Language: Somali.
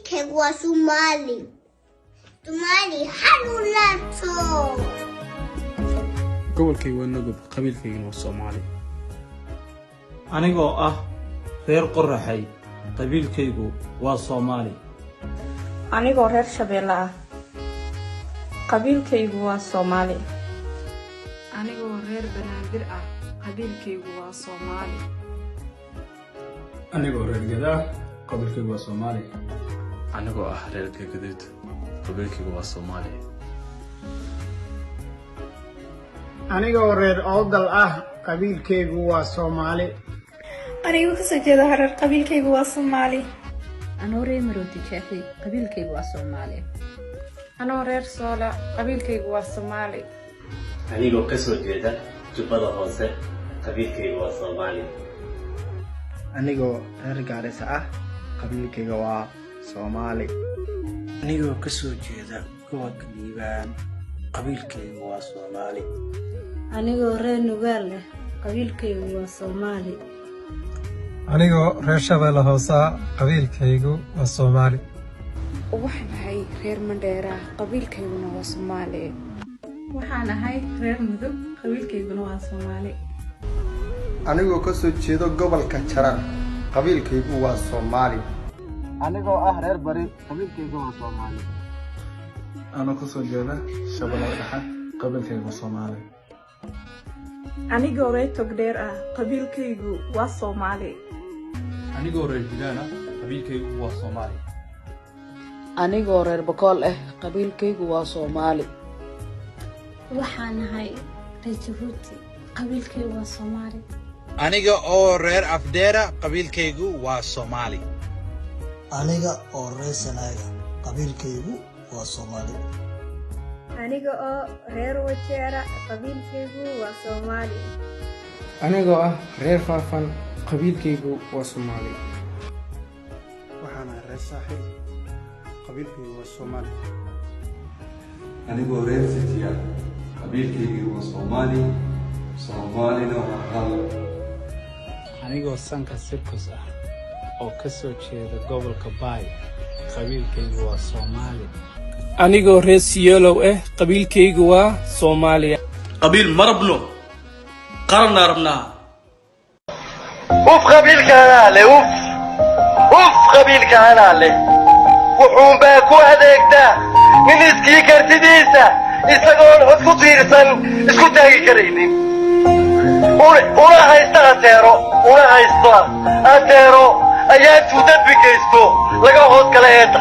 كيغوا سومالي حلولاتو gobolkaygu waa nagub qabiilkayguna waa Soomaali anigoo ah reer qoraxay qabiilkaygu waa Soomaali anigoo reer Shabeelle ah qabiilkaygu waa Soomaali anigoo reer Banaadir ah qabiilkaygu waa Soomaali anigoo reer Gadaa qabiilkaygu waa Soomaali anigoo ah reer Gaduud qabiilkaygu waa Soomaali anigoo reer Awdal ah qabiilkaygu waa Soomaali anigoo ka soo jeeda reer qabiilkaygu waa Soomaali anoo reer Maroodi Jeexi qabiilkaygu waa Soomaali anoo reer Soola qabiilkaygu waa Soomaali anigoo ka soo jeeda Jubbada Hoose qabiilkaygu waa Soomaali anigoo reer Gaarisa ah qabiilkayga waa Soomaali anigoo ka soo jeeda gobolka Liibaan qabiilkaygu waa Soomaali anigoo reer Nugaal ah qabiilkaygu waa Soomaali anigoo reer Shabeelle Hoose qabiilkaygu waa Soomaali waxaan ahay reer Mandheera qabiilkayguna waa Soomaali waxaan ahay reer Mudug qabiilkayguna waa Soomaali anigoo ka soo jeedo gobolka Jarar qabiilkaygu waa Soomaali anigoo ah reer Bari qabiilkaygu waa Soomaali anoo ka soo jeeda Shabeelle Dhexe qabiilkaygu waa Soomaali anigoo reer Togdheer ah qabiilkaygu waa Soomaali anigoo reer Jilana qabiilkaygu waa Soomaali anigoo reer Bakool ah qabiilkaygu waa Soomaali waxaan ahay reer Jabuuti qabiilkaygu waa Soomaali aniga oo reer Afdeera qabiilkaygu waa Soomaali aniga oo reer Sanaaga qabiilkaygu waa Soomaali aniga oo reer Wajeera qabiilkaygu waa Soomaali anigoo ah reer Faafan qabiilkaygu waa Soomaali waxaan ahay reer Saaxil qabiilkaygu waa Soomaali anigoo reer Sitiya qabiilkaygu waa Soomaali Soomaalina waa hal anigoo sanka sirkus ah oo ka soo jeeda gobolka Baay qabiilkaygu waa Soomaali anigoo reer Siyeelow ah qabiilkaygu waa Soomaali qabiil marabno qarna rabnaa qabiilkaana le qabiilkaana le wuxuu baa ku adeegtaa nin iskii kartidiisa isagoon cod ku tiirsan isku taagi karaynin una haysta ateero ayaa tuu dadbi geysto laga hoos kala eeda